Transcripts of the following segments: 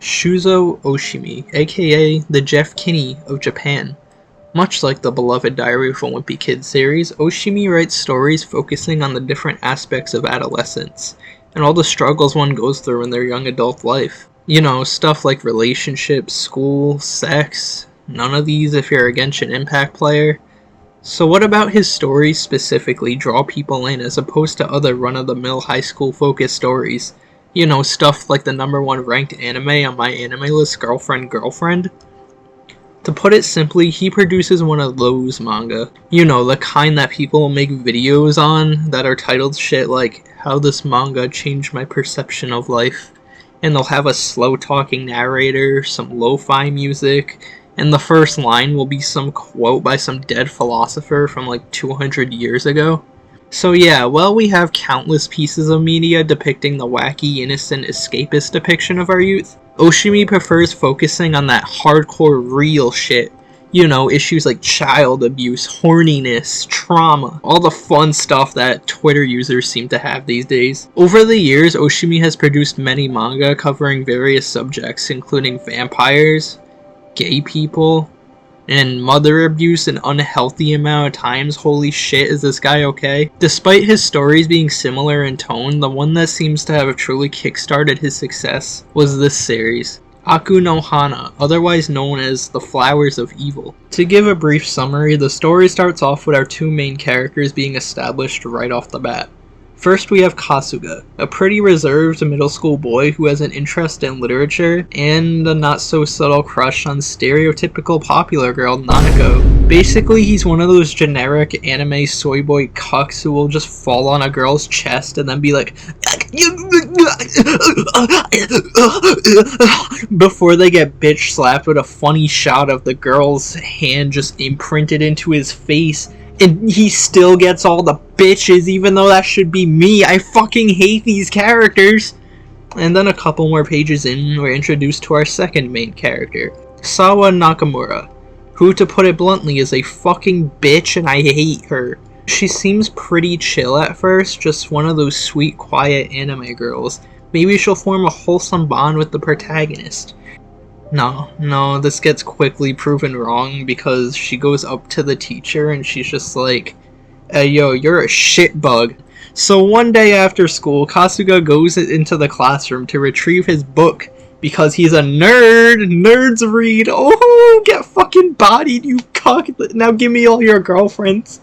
Shuzo Oshimi, aka the Jeff Kinney of Japan. Much like the beloved Diary of a Wimpy Kid series, Oshimi writes stories focusing on the different aspects of adolescence, and all the struggles one goes through in their young adult life. You know, stuff like relationships, school, sex, none of these if you're a Genshin Impact player. So what about his stories specifically draw people in as opposed to other run-of-the-mill high school focused stories? You know, stuff like the #1 ranked anime on my anime list, Girlfriend? To put it simply, he produces one of those manga. You know, the kind that people make videos on that are titled shit like, How This Manga Changed My Perception of Life. And they'll have a slow-talking narrator, some lo-fi music, and the first line will be some quote by some dead philosopher from like 200 years ago. So yeah, well, we have countless pieces of media depicting the wacky, innocent, escapist depiction of our youth. Oshimi prefers focusing on that hardcore real shit. You know, issues like child abuse, horniness, trauma, all the fun stuff that Twitter users seem to have these days. Over the years, Oshimi has produced many manga covering various subjects, including vampires, gay people, and mother abuse an unhealthy amount of times. Holy shit, is this guy okay? Despite his stories being similar in tone, the one that seems to have truly kickstarted his success was this series, Aku no Hana, otherwise known as The Flowers of Evil. To give a brief summary, the story starts off with our two main characters being established right off the bat. First, we have Kasuga, a pretty reserved middle school boy who has an interest in literature and a not-so-subtle crush on stereotypical popular girl Nanako. Basically, he's one of those generic anime soy boy cucks who will just fall on a girl's chest and then be like, before they get bitch slapped with a funny shot of the girl's hand just imprinted into his face. And he still gets all the bitches, even though that should be me. I fucking hate these characters. And then a couple more pages in, we're introduced to our second main character, Sawa Nakamura, who, to put it bluntly, is a fucking bitch and I hate her. She seems pretty chill at first, just one of those sweet, quiet anime girls. Maybe she'll form a wholesome bond with the protagonist. No, this gets quickly proven wrong because she goes up to the teacher and she's just like, hey yo, you're a shitbug. So one day after school, Kasuga goes into the classroom to retrieve his book because he's a nerd. Nerds read. Oh, get fucking bodied, you cuck. Now give me all your girlfriends.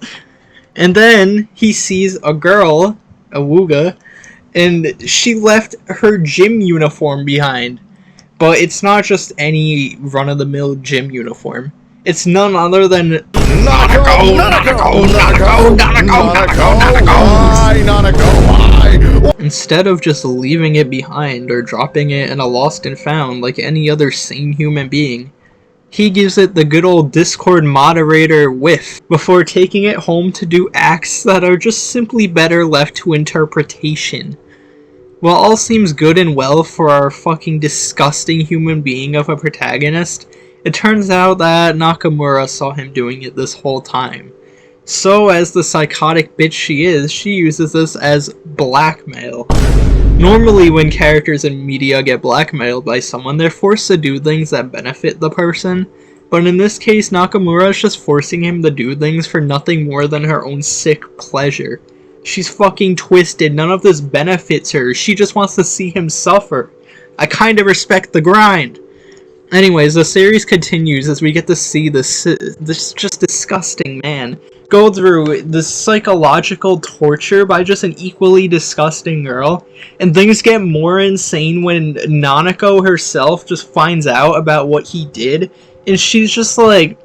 And then he sees a girl, a Wuga, and she left her gym uniform behind. But it's not just any run-of-the-mill gym uniform. It's none other than Nanako. Instead of just leaving it behind or dropping it in a lost and found like any other sane human being, he gives it the good old Discord moderator whiff before taking it home to do acts that are just simply better left to interpretation. While all seems good and well for our fucking disgusting human being of a protagonist, it turns out that Nakamura saw him doing it this whole time. So, as the psychotic bitch she is, she uses this as blackmail. Normally when characters in media get blackmailed by someone, they're forced to do things that benefit the person, but in this case Nakamura is just forcing him to do things for nothing more than her own sick pleasure. She's fucking twisted, none of this benefits her, she just wants to see him suffer. I kinda respect the grind. Anyways, the series continues as we get to see this just disgusting man go through this psychological torture by just an equally disgusting girl, and things get more insane when Nanako herself just finds out about what he did, and she's just like,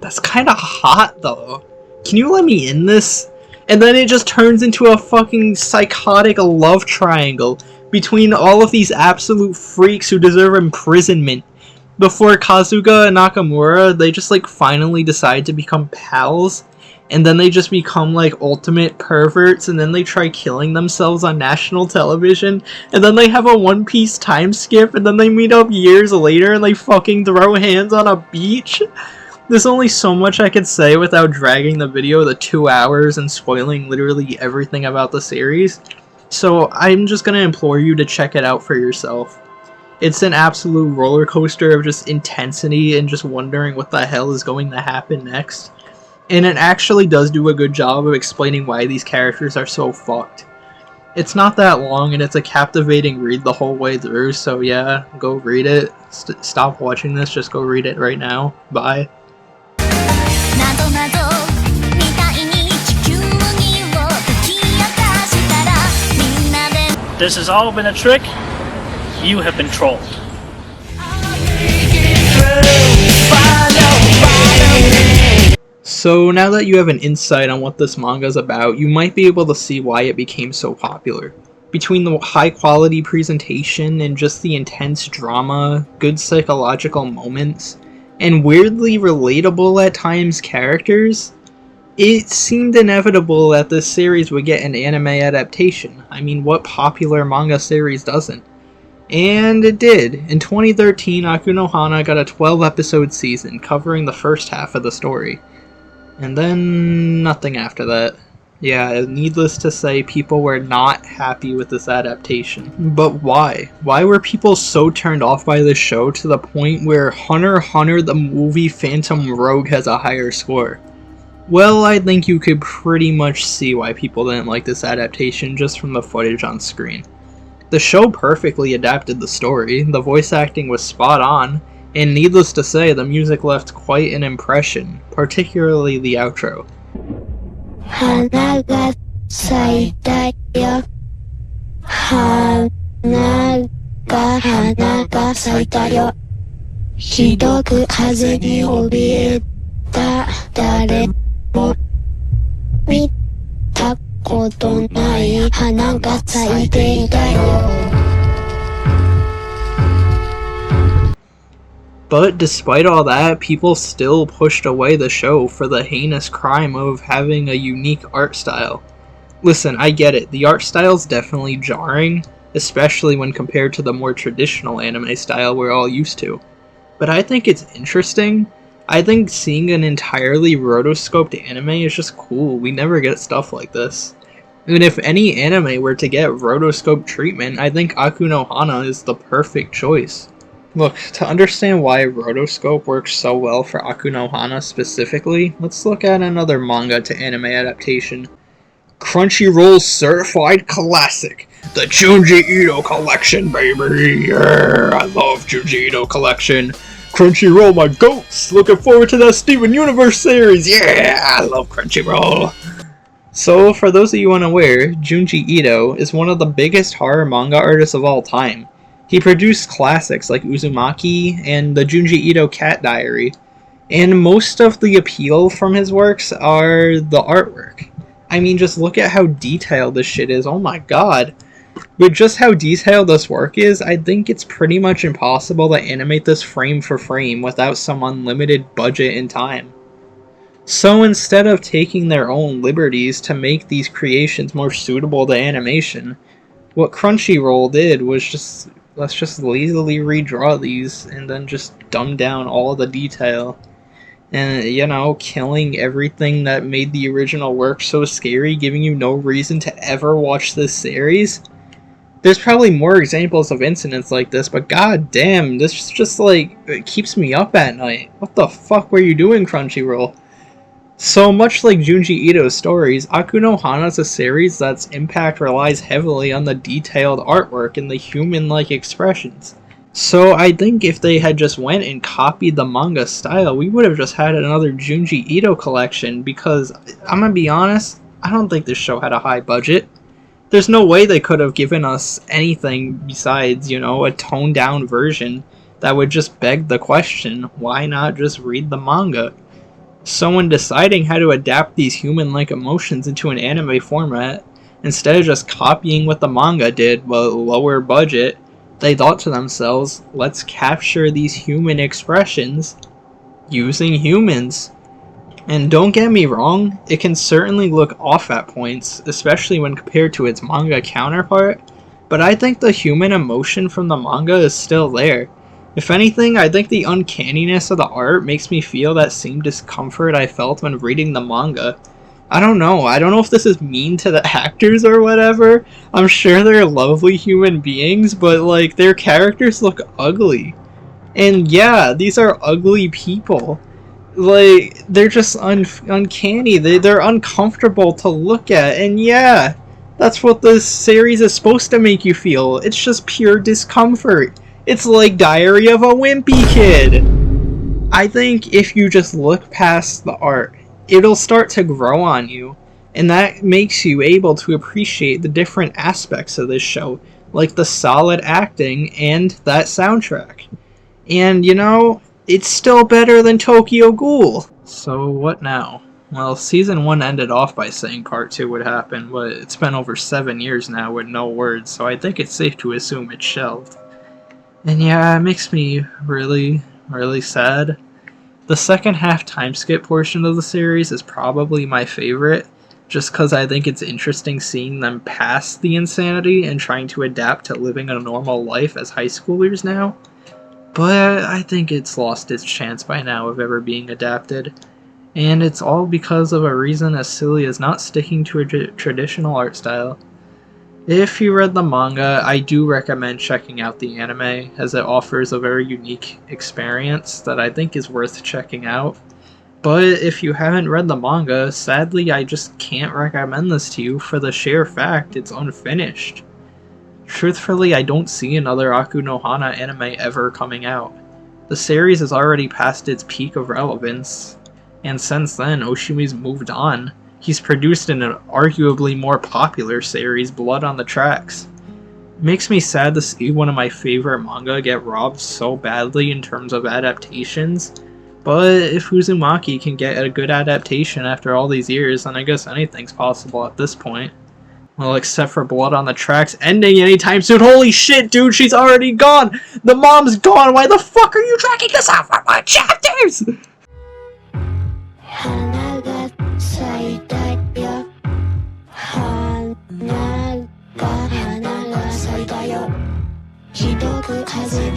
that's kinda hot though. Can you let me in this? And then it just turns into a fucking psychotic love triangle between all of these absolute freaks who deserve imprisonment. Before Kasuga and Nakamura, they just like finally decide to become pals, and then they just become like ultimate perverts, and then they try killing themselves on national television, and then they have a One Piece time skip, and then they meet up years later and they fucking throw hands on a beach. There's only so much I could say without dragging the video to 2 hours and spoiling literally everything about the series, so I'm just gonna implore you to check it out for yourself. It's an absolute roller coaster of just intensity and just wondering what the hell is going to happen next. And it actually does do a good job of explaining why these characters are so fucked. It's not that long and it's a captivating read the whole way through, so yeah, go read it. Stop watching this, just go read it right now. Bye. This has all been a trick. You have been trolled. So now that you have an insight on what this manga is about, you might be able to see why it became so popular. Between the high quality presentation and just the intense drama, good psychological moments, and weirdly relatable at times characters, it seemed inevitable that this series would get an anime adaptation. I mean, what popular manga series doesn't? And it did. In 2013, Aku no Hana got a 12-episode season covering the first half of the story. And then nothing after that. Yeah, needless to say, people were not happy with this adaptation. But why? Why were people so turned off by this show to the point where Hunter x Hunter the movie Phantom Rogue has a higher score? Well, I think you could pretty much see why people didn't like this adaptation just from the footage on screen. The show perfectly adapted the story, the voice acting was spot on, and needless to say, the music left quite an impression, particularly the outro. Hana ga saita yo. Hana ga saita yo. Hidoku kaze ni obieta dare mo mita koto nai hana ga saite ita yo. But despite all that, people still pushed away the show for the heinous crime of having a unique art style. Listen, I get it, the art style's definitely jarring, especially when compared to the more traditional anime style we're all used to. But I think it's interesting. I think seeing an entirely rotoscoped anime is just cool. We never get stuff like this. And if any anime were to get rotoscope treatment, I think Aku no Hana is the perfect choice. Look, to understand why rotoscope works so well for Aku no Hana specifically, let's look at another manga to anime adaptation. Crunchyroll's certified classic, the Junji Ito collection, baby! Yeah, I love Junji Ito collection. Crunchyroll, my goats! Looking forward to that Steven Universe series! Yeah, I love Crunchyroll! So, for those of you unaware, Junji Ito is one of the biggest horror manga artists of all time. He produced classics like Uzumaki and the Junji Ito Cat Diary, and most of the appeal from his works are the artwork. I mean, just look at how detailed this shit is, oh my god. With just how detailed this work is, I think it's pretty much impossible to animate this frame for frame without some unlimited budget and time. So instead of taking their own liberties to make these creations more suitable to animation, what Crunchyroll did was just, let's just lazily redraw these and then just dumb down all the detail. And, you know, killing everything that made the original work so scary, giving you no reason to ever watch this series. There's probably more examples of incidents like this, but god damn, this just like, it keeps me up at night. What the fuck were you doing, Crunchyroll? So much like Junji Ito's stories, Aku no Hana is a series that's impact relies heavily on the detailed artwork and the human-like expressions. So I think if they had just went and copied the manga style, we would have just had another Junji Ito collection, because, I'm gonna be honest, I don't think this show had a high budget. There's no way they could have given us anything besides, you know, a toned-down version that would just beg the question, why not just read the manga? So when deciding how to adapt these human-like emotions into an anime format, instead of just copying what the manga did, but lower budget, they thought to themselves, let's capture these human expressions using humans. And don't get me wrong, it can certainly look off at points, especially when compared to its manga counterpart, but I think the human emotion from the manga is still there. If anything, I think the uncanniness of the art makes me feel that same discomfort I felt when reading the manga. I don't know. I don't know if this is mean to the actors or whatever. I'm sure they're lovely human beings, but like their characters look ugly. And yeah, these are ugly people. Like they're just uncanny. They're uncomfortable to look at. And yeah, that's what this series is supposed to make you feel. It's just pure discomfort. It's like Diary of a Wimpy Kid. I think if you just look past the art, it'll start to grow on you, and that makes you able to appreciate the different aspects of this show, like the solid acting and that soundtrack. And you know, it's still better than Tokyo Ghoul. So what now? Well, season 1 ended off by saying part 2 would happen, but it's been over 7 years now with no words, so I think it's safe to assume it's shelved. And yeah, it makes me really, really sad. The second half time skip portion of the series is probably my favorite, just because I think it's interesting seeing them past the insanity and trying to adapt to living a normal life as high schoolers now. But I think it's lost its chance by now of ever being adapted. And it's all because of a reason as silly as not sticking to a traditional art style. If you read the manga, I do recommend checking out the anime, as it offers a very unique experience that I think is worth checking out. But if you haven't read the manga, sadly I just can't recommend this to you for the sheer fact it's unfinished. Truthfully, I don't see another Aku no Hana anime ever coming out. The series is already past its peak of relevance, and since then Oshimi's moved on. He's produced an arguably more popular series, Blood on the Tracks. It makes me sad to see one of my favorite manga get robbed so badly in terms of adaptations, but if Uzumaki can get a good adaptation after all these years, then I guess anything's possible at this point. Well, except for Blood on the Tracks ending anytime soon. Holy shit, dude, she's already gone! The mom's gone! Why the fuck are you tracking this out for more chapters?! Hanaが咲いたよ花が咲いたよひどく風